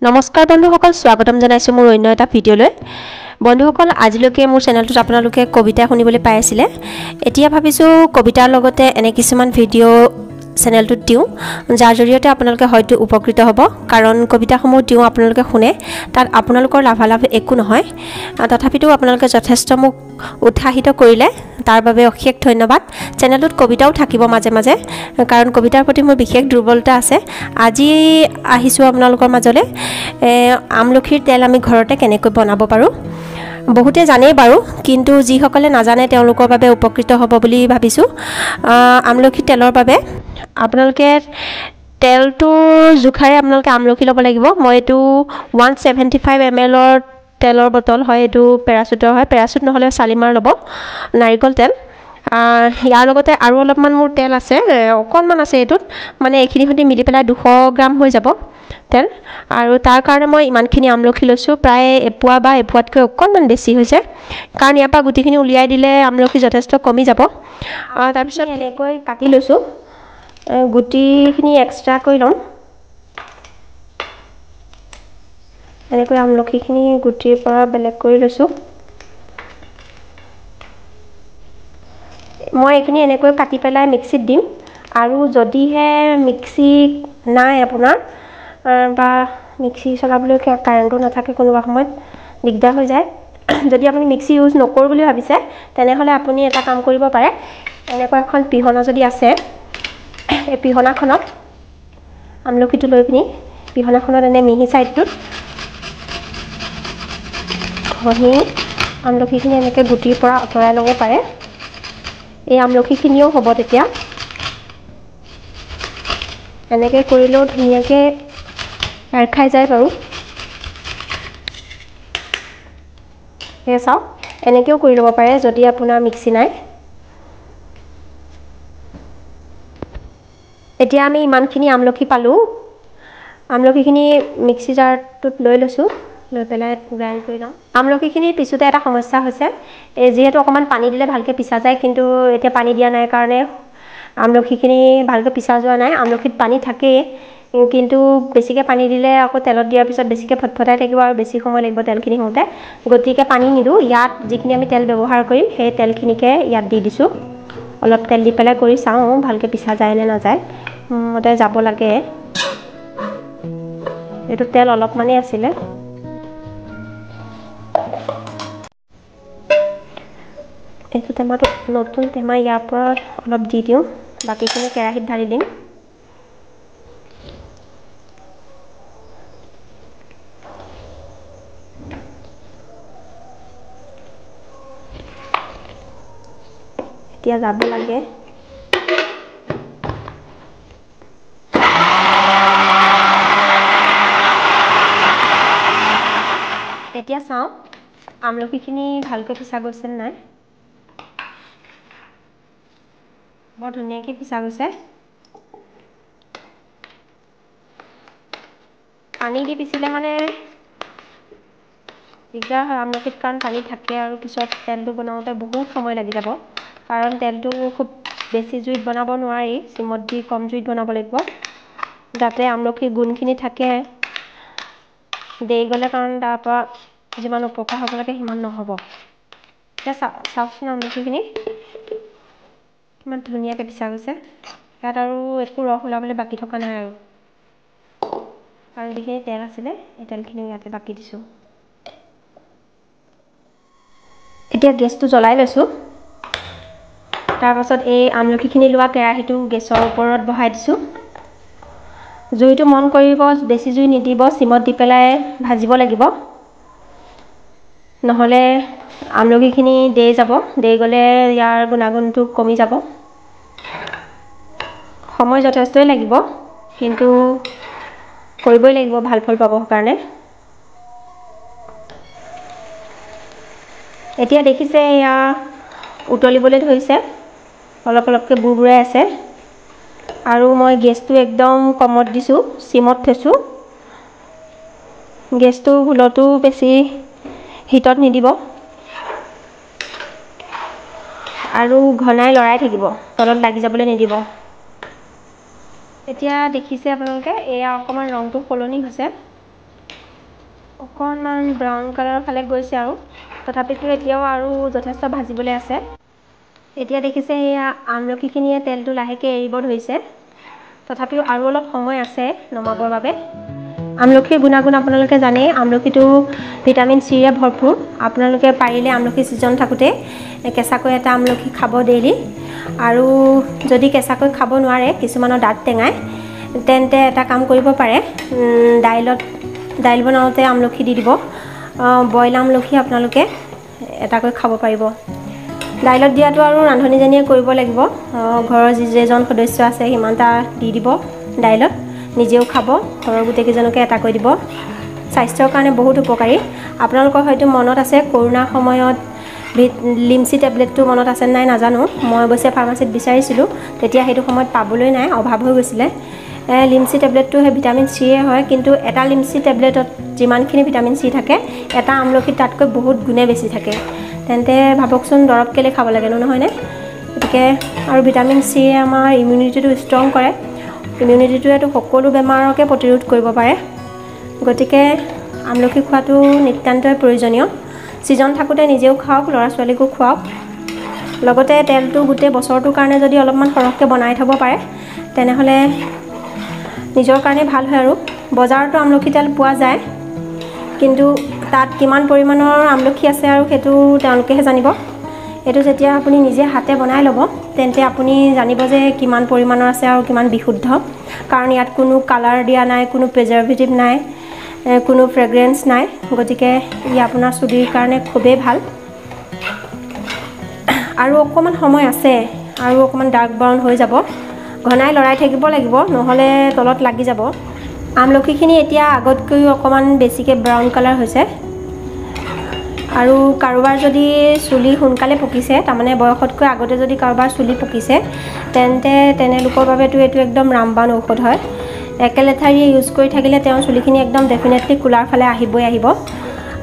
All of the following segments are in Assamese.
নমস্কাৰ বন্ধুসকল, স্বাগতম জনাইছোঁ মোৰ অন্য এটা ভিডিঅ'লৈ। বন্ধুসকল, আজিলৈকে মোৰ চেনেলটোত আপোনালোকে কবিতা শুনিবলৈ পাই আছিলে। এতিয়া ভাবিছোঁ কবিতাৰ লগতে এনে কিছুমান ভিডিঅ' চেনেলটোত দিওঁ, যাৰ জৰিয়তে আপোনালোকে হয়তো উপকৃত হ'ব। কাৰণ কবিতাসমূহ দিওঁ, আপোনালোকে শুনে, তাত আপোনালোকৰ লাভালাভ একো নহয়। তথাপিতো আপোনালোকে যথেষ্ট মোক উৎসাহিত কৰিলে, তাৰ বাবে অশেষ ধন্যবাদ। চেনেলটোত কবিতাও থাকিব মাজে মাজে, কাৰণ কবিতাৰ প্ৰতি মোৰ বিশেষ দুৰ্বলতা আছে। আজি আহিছোঁ আপোনালোকৰ মাজলৈ আমলখিৰ তেল আমি ঘৰতে কেনেকৈ বনাব পাৰোঁ। বহুতে জানেই বাৰু, কিন্তু যিসকলে নাজানে তেওঁলোকৰ বাবে উপকৃত হ'ব বুলি ভাবিছোঁ। আমলখি তেলৰ বাবে আপোনালোকে তেলটোৰ জোখাৰে আপোনালোকে আমলখি ল'ব লাগিব। মই এইটো 175 ml তেলৰ বটল হয়, এইটো পেৰাচুটৰ হয়। পেৰাচুট নহ'লে শালিমাৰ ল'ব, নাৰিকল তেল। ইয়াৰ লগতে আৰু অলপমান মোৰ তেল আছে, অকণমান আছে এইটোত, মানে এইখিনি সৈতে মিলি পেলাই 200 গ্ৰাম হৈ যাব তেল। আৰু তাৰ কাৰণে মই ইমানখিনি আমলখি লৈছোঁ, প্ৰায় এপোৱা বা এপোৱাতকৈ অকণমান বেছি হৈছে, কাৰণ ইয়াৰ পৰা গুটিখিনি উলিয়াই দিলে আমলখি যথেষ্ট কমি যাব। তাৰপিছত এনেকৈ কাটি লৈছোঁ, গুটিখিনি এক্সট্ৰা কৰি ল'ম। এনেকৈ আমলখিখিনি গুটিৰ পৰা বেলেগ কৰি লৈছোঁ। মই এইখিনি এনেকৈ কাটি পেলাই মিক্সিত দিম। আৰু যদিহে মিক্সি নাই আপোনাৰ, বা মিক্সি চলাবলৈ কাৰেণ্টটো নাথাকে, কোনোবা সময়ত দিগদাৰ হৈ যায়, যদি আপুনি মিক্সি ইউজ নকৰোঁ বুলি ভাবিছে, তেনেহ'লে আপুনি এটা কাম কৰিব পাৰে। এনেকুৱা এখন পিহনা যদি আছে, এই পিহনাখনত আমলখিটো লৈ পিনি পিহনাখনত এনে মিহি ছাইডটোত ঘঁহি আমলখিখিনি এনেকৈ গুটিৰ পৰা আঁতৰাই ল'ব পাৰে। এই আমলখিখিনিও হ'ব তেতিয়া। এনেকৈ কৰিলেও ধুনীয়াকৈ এৰ খাই যায় বাৰু। সেয়ে চাওক, এনেকৈও কৰি ল'ব পাৰে যদি আপোনাৰ মিক্সি নাই। এতিয়া আমি ইমানখিনি আমলখি পালোঁ। আমলখিখিনি মিক্সি জাৰটোত লৈ লৈছোঁ, লৈ পেলাই গ্ৰাইণ্ড কৰি লওঁ। আমলখিখিনি পিছোঁতে এটা সমস্যা হৈছে, যিহেতু অকণমান পানী দিলে ভালকৈ পিছা যায়, কিন্তু এতিয়া পানী দিয়া নাই কাৰণে আমলখিখিনি ভালকৈ পিছা যোৱা নাই। আমলখিত পানী থাকেই, কিন্তু বেছিকৈ পানী দিলে আকৌ তেলত দিয়াৰ পিছত বেছিকৈ ফটফটাই থাকিব আৰু বেছি সময় লাগিব তেলখিনি হওঁতে। গতিকে পানী নিদিওঁ। ইয়াত যিখিনি আমি তেল ব্যৱহাৰ কৰিম, সেই তেলখিনিকে ইয়াত দি দিছোঁ। অলপ তেল দি পেলাই কৰি চাওঁ ভালকৈ পিছা যায় নে নাযায়। মতে যাব লাগে। এইটো তেল অলপমানেই আছিলে। এইটো টেমাটো নতুন টেমা, ইয়াৰ পৰা অলপ দি দিওঁ, বাকীখিনি কেৰাহীত ঢালি দিম। এতিয়া যাব লাগে। এতিয়া চাওঁ আমলখিখিনি ভালকৈ পিছা গৈছে নাই। বৰ ধুনীয়াকৈ পিছা গৈছে। পানী দি পিছিলে মানে দিগদাৰ হয় আমলখিত, কাৰণ পানী থাকে আৰু পিছত তেলটো বনাওঁতে বহুত সময় লাগি যাব। কাৰণ তেলটো খুব বেছি জুইত বনাব নোৱাৰি, চিমত দি কম জুইত বনাব লাগিব, যাতে আমলখিৰ গুণখিনি থাকে। দেই গ'লে কাৰণ তাৰপৰা যিমান উপকাৰ হ'ব লাগে সিমান নহ'ব। এতিয়া চাওকচোন আমলখিখিনি কিমান ধুনীয়াকৈ পিছা গৈছে। ইয়াত আৰু একো ৰস ওলাবলৈ বাকী থকা নাই আৰু যিখিনি তেল আছিলে, এই তেলখিনিও ইয়াতে বাকি দিছোঁ। এতিয়া গেছটো জ্বলাই লৈছোঁ। তাৰপাছত এই আমলখিখিনি লোৱা কেৰাহীটো গেছৰ ওপৰত বহাই দিছোঁ। জুইটো মন কৰিব, বেছি জুই নিদিব, চিমত দি পেলাই ভাজিব লাগিব, নহ'লে আমলখিখিনি দেই যাব। দেই গ'লে ইয়াৰ গুণাগুণটো কমি যাব। সময় যথেষ্টই লাগিব, কিন্তু কৰিবই লাগিব ভাল ফল পাবৰ কাৰণে। এতিয়া দেখিছে এয়া উতলিবলৈ ধৰিছে, অলপ অলপকৈ বুৰবুৰাই আছে। আৰু মই গেছটো একদম কমত দিছোঁ, চিমত থৈছোঁ। গেছটো ভুলতো বেছি হিটত নিদিব, আৰু ঘনাই লৰাই থাকিব, তলত লাগি যাবলৈ নিদিব। এতিয়া দেখিছে আপোনালোকে, এয়া অকণমান ৰংটো সলনি হৈছে। অকণমান ব্ৰাউন কালাৰৰ ফালে গৈছে আৰু তথাপিতো এতিয়াও আৰু যথেষ্ট ভাজিবলৈ আছে। এতিয়া দেখিছে এয়া আমলখিখিনিয়ে তেলটো লাহেকৈ এৰিব ধৰিছে, তথাপিও আৰু অলপ সময় আছে নমাবৰ বাবে। আমলখিৰ গুণাগুণ আপোনালোকে জানেই, আমলখিটো ভিটামিন চিৰে ভৰপূৰ। আপোনালোকে পাৰিলে আমলখি ছিজন থাকোঁতে কেঁচাকৈ এটা আমলখি খাব ডেইলি। আৰু যদি কেঁচাকৈ খাব নোৱাৰে, কিছুমানৰ দাঁত টেঙাই, তেন্তে এটা কাম কৰিব পাৰে, দাইল বনাওঁতে আমলখি দি দিব। বইল আমলখি আপোনালোকে এটাকৈ খাব পাৰিব। দাইলত দিয়াটো আৰু ৰান্ধনীজনীয়ে কৰিব লাগিব। ঘৰৰ যেইজন সদস্য আছে সিমানটা দি দিব দাইলত, নিজেও খাব, ঘৰৰ গোটেইকেইজনকে এটাকৈ দিব। স্বাস্থ্যৰ কাৰণে বহুত উপকাৰী। আপোনালোকৰ হয়তো মনত আছে কৰোণাৰ সময়ত লিমচি টেবলেটটো মনত আছে নাই নাজানো, মই অৱশ্যে ফাৰ্মাচীত বিচাৰিছিলোঁ, তেতিয়া সেইটো সময়ত পাবলৈ নাই, অভাৱ হৈ গৈছিলে। লিমচি টেবলেটটো সেই ভিটামিন চিয়ে হয়, কিন্তু এটা লিমচি টেবলেটত যিমানখিনি ভিটামিন চি থাকে, এটা আমলখিত তাতকৈ বহুত গুণে বেছি থাকে। তেন্তে ভাবকচোন দৰৱ কেলৈ খাব লাগেনো, নহয়নে? গতিকে আৰু ভিটামিন চিয়ে আমাৰ ইমিউনিটিটো ষ্ট্ৰং কৰে। ইমিউনিটিটোৱেতো সকলো বেমাৰকে প্ৰতিৰোধ কৰিব পাৰে। গতিকে আমলখি খোৱাটো নিতান্তই প্ৰয়োজনীয়। ছিজন থাকোঁতে নিজেও খাওক, ল'ৰা ছোৱালীকো খুৱাওক। লগতে তেলটো গোটেই বছৰটোৰ কাৰণে যদি অলপমান সৰহকৈ বনাই থ'ব পাৰে, তেনেহ'লে নিজৰ কাৰণে ভাল হয়। আৰু বজাৰতো আমলখি তেল পোৱা যায়, কিন্তু তাত কিমান পৰিমাণৰ আমলখি আছে আৰু সেইটো তেওঁলোকেহে জানিব। এইটো যেতিয়া আপুনি নিজে হাতে বনাই ল'ব, তেন্তে আপুনি জানিব যে কিমান পৰিমাণৰ আছে আৰু কিমান বিশুদ্ধ। কাৰণ ইয়াত কোনো কালাৰ দিয়া নাই, কোনো প্ৰিজাৰ্ভেটিভ নাই, কোনো ফ্ৰেগ্ৰেন্স নাই। গতিকে ই আপোনাৰ চুলিৰ কাৰণে খুবেই ভাল। আৰু অকণমান সময় আছে, আৰু অকণমান ডাৰ্ক ব্ৰাউন হৈ যাব। ঘনাই লৰাই থাকিব লাগিব, নহ'লে তলত লাগি যাব। আমলখিখিনি এতিয়া আগতকৈও অকণমান বেছিকৈ ব্ৰাউন কালাৰ হৈছে। আৰু কাৰোবাৰ যদি চুলি সোনকালে পকিছে, তাৰমানে বয়সতকৈ আগতে যদি কাৰোবাৰ চুলি পকিছে, তেন্তে তেনেলোকৰ বাবেতো এইটো একদম ৰামবাণ ঔষধ হয়। একেলেঠাৰিয়ে ইউজ কৰি থাকিলে তেওঁৰ চুলিখিনি একদম ডেফিনেটলি কুলাৰ ফালে আহিব।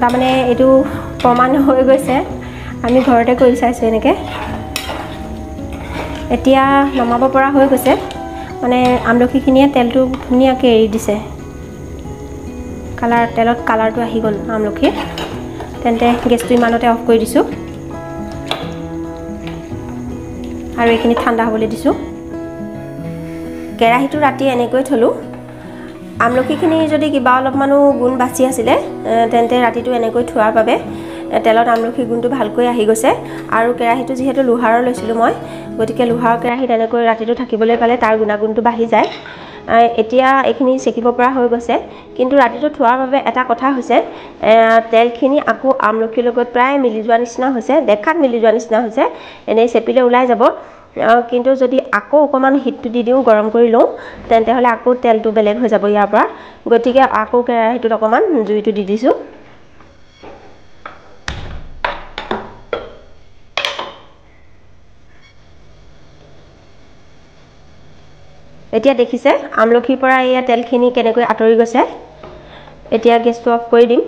তাৰমানে এইটো প্ৰমাণ হৈ গৈছে, আমি ঘৰতে কৰি চাইছোঁ এনেকৈ। এতিয়া নমাব পৰা হৈ গৈছে, মানে আমলখিখিনিয়ে তেলটো ধুনীয়াকৈ এৰি দিছে। তেলত কালাৰটো আহি গ'ল আমলখিৰ। তেন্তে গেছটো ইমানতে অফ কৰি দিছোঁ আৰু এইখিনি ঠাণ্ডা হ'বলৈ দিছোঁ। কেৰাহীটো ৰাতি এনেকৈ থলোঁ। আমলখিখিনি যদি কিবা অলপমানো গুণ বাচি আছিলে, তেন্তে ৰাতিটো এনেকৈ থোৱাৰ বাবে তেলত আমলখিৰ গুণটো ভালকৈ আহি গৈছে। আৰু কেৰাহীটো যিহেতু লোহাৰৰ লৈছিলোঁ মই, গতিকে লোহাৰৰ কেৰাহীত এনেকৈ ৰাতিটো থাকিবলৈ পালে তাৰ গুণাগুণটো বাঢ়ি যায়। এতিয়া এইখিনি চেকিব পৰা হৈ গৈছে, কিন্তু ৰাতিটো থোৱাৰ বাবে এটা কথা হৈছে, তেলখিনি আকৌ আমলখিৰ লগত প্ৰায় মিলি যোৱা নিচিনা হৈছে, দেখাত মিলি যোৱা নিচিনা হৈছে। এনেই চেপিলে ওলাই যাব, কিন্তু যদি আকৌ অকণমান হিটটো দি দিওঁ, গৰম কৰি লওঁ, তেন্তে হ'লে আকৌ তেলটো বেলেগ হৈ যাব ইয়াৰ পৰা। গতিকে আকৌ কেৰাহীটোত অকণমান জুইটো দি দিছোঁ। এতিয়া দেখিছে আমলখিৰ পৰা এয়া তেলখিনি কেনেকৈ আঁতৰি গৈছে। এতিয়া গেছটো অফ কৰি দিম,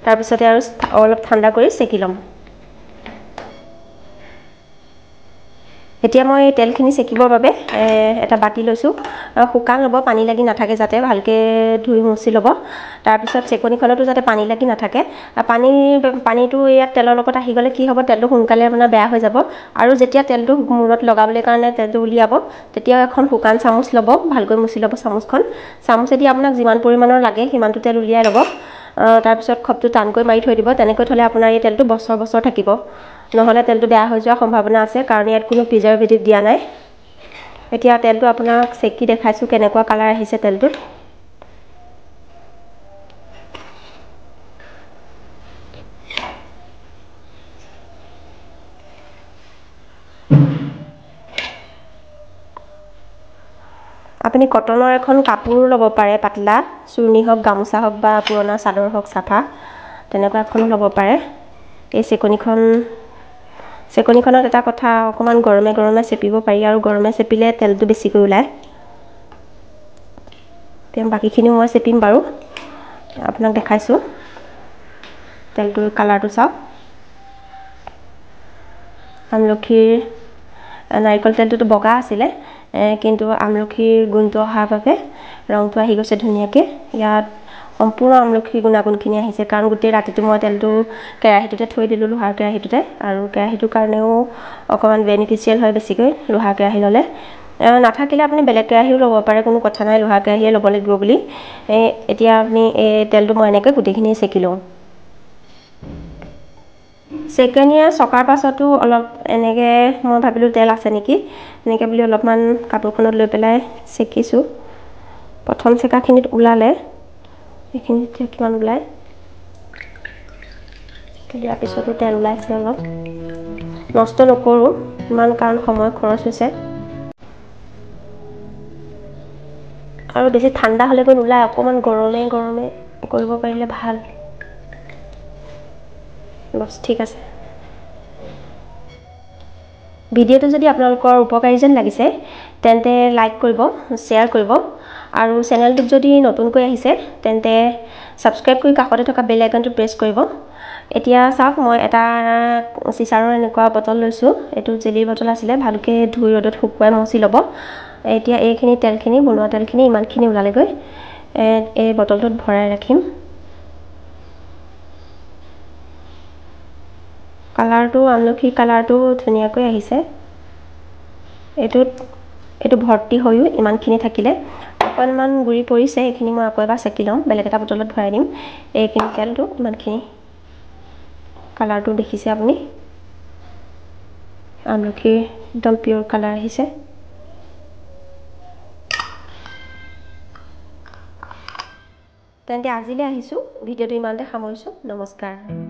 তাৰপিছতে আৰু অলপ ঠাণ্ডা কৰি চেকি ল'ম। এতিয়া মই তেলখিনি চেকিবৰ বাবে এটা বাতি লৈছোঁ। শুকান ল'ব, পানী লাগি নাথাকে যাতে, ভালকৈ ধুই মুচি ল'ব। তাৰপিছত চেকনিখনতো যাতে পানী লাগি নাথাকে। পানীটো ইয়াত তেলৰ লগত আহি গ'লে কি হ'ব, তেলটো সোনকালে আপোনাৰ বেয়া হৈ যাব। আৰু যেতিয়া তেলটো মূৰত লগাবলৈ কাৰণে তেলটো উলিয়াব, তেতিয়া এখন শুকান চামুচ ল'ব, ভালকৈ মুচি ল'ব চামুচখন। চামুচেদি আপোনাক যিমান পৰিমাণৰ লাগে সিমানটো তেল উলিয়াই ল'ব। তাৰপিছত খপটো টানকৈ মাৰি থৈ দিব। তেনেকৈ থ'লে আপোনাৰ এই তেলটো বছৰ বছৰ থাকিব। নহ'লে তেলটো বেয়া হৈ যোৱাৰ সম্ভাৱনা আছে, কাৰণ ইয়াত কোনো প্ৰিজাৰ্ভেটিভ দিয়া নাই। এতিয়া তেলটো আপোনাক চেকি দেখাইছোঁ কেনেকুৱা কালাৰ আহিছে তেলটোত। আপুনি কটনৰ এখন কাপোৰ ল'ব পাৰে, পাতলা চুৰ্ণি হওক, গামোচা হওক বা পুৰণা চাদৰ হওক চাফা, তেনেকুৱা এখনো ল'ব পাৰে। এই চেকনিখনত এটা কথা, অকণমান গৰমে গৰমে চেপিব পাৰি, আৰু গৰমে চেপিলে তেলটো বেছিকৈ ওলায়। এতিয়া বাকীখিনিও মই চেপিম বাৰু, আপোনাক দেখাইছোঁ। তেলটোৰ কালাৰটো চাওক। আমলখিৰ নাৰিকল তেলটোতো বগা আছিলে, কিন্তু আমলখিৰ গুণটো অহাৰ বাবে ৰংটো আহি গৈছে ধুনীয়াকৈ। ইয়াত সম্পূৰ্ণ আমলখিৰ গুণাগুণখিনি আহিছে, কাৰণ গোটেই ৰাতিটো মই তেলটো কেৰাহীটোতে থৈ দিলোঁ, লোহাৰ কেৰাহীটোতে। আৰু কেৰাহীটোৰ কাৰণেও অকণমান বেনিফিচিয়েল হয় বেছিকৈ লোহাৰ কেৰাহী ল'লে। নাথাকিলে আপুনি বেলেগ কেৰাহীও ল'ব পাৰে, কোনো কথা নাই, লোহাৰ কেৰাহীয়ে ল'ব লাগিব বুলি। এতিয়া আপুনি এই তেলটো মই এনেকৈ গোটেইখিনি চেকি লওঁ। চেকনিয়ে চকাৰ পাছতো অলপ এনেকৈ মই ভাবিলোঁ তেল আছে নেকি, এনেকৈ বুলি অলপমান কাপোৰখনত লৈ পেলাই চেকিছোঁ। প্ৰথম চেকাখিনিত ওলালে, এইখিনিত কিমান ওলায়, দিয়াৰ পিছতো তেল ওলাইছে অলপ। নষ্ট নকৰোঁ ইমান, কাৰণ সময় খৰচ হৈছে। আৰু বেছি ঠাণ্ডা হ'লেগৈ নোলায়, অকণমান গৰমে গৰমে কৰিব পাৰিলে ভাল। বছ ঠিক আছে। ভিডিঅ'টো যদি আপোনালোকৰ উপকাৰী যেন লাগিছে তেন্তে লাইক কৰিব, শ্বেয়াৰ কৰিব, আৰু চেনেলটোত যদি নতুনকৈ আহিছে তেন্তে ছাবস্ক্ৰাইব কৰি কাষতে থকা বেল আইকনটো প্ৰেছ কৰিব। এতিয়া চাওক, মই এটা চিচাৰৰ এনেকুৱা বটল লৈছোঁ, এইটো জেলিৰ বটল আছিলে, ভালকৈ ধুই ৰ'দত শুকুৱাই মচি ল'ব। এতিয়া এইখিনি তেলখিনি, বনোৱা তেলখিনি ইমানখিনি ওলালেগৈ, এই বটলটোত ভৰাই ৰাখিম। কালাৰটো, আমলখিৰ কালাৰটো ধুনীয়াকৈ আহিছে। এইটো ভৰ্তি হৈও ইমানখিনি থাকিলে, অকণমান গুৰি পৰিছে, এইখিনি মই আকৌ এবাৰ চেকি লওঁ, বেলেগ এটা বটলত ভৰাই দিম। এইখিনি তেলটো ইমানখিনি, কালাৰটো দেখিছে আপুনি, আমলখিৰ একদম পিয়'ৰ কালাৰ আহিছে। তেন্তে আজিলৈ আহিছোঁ, ভিডিঅ'টো ইমানতে সামৰিছোঁ, নমস্কাৰ।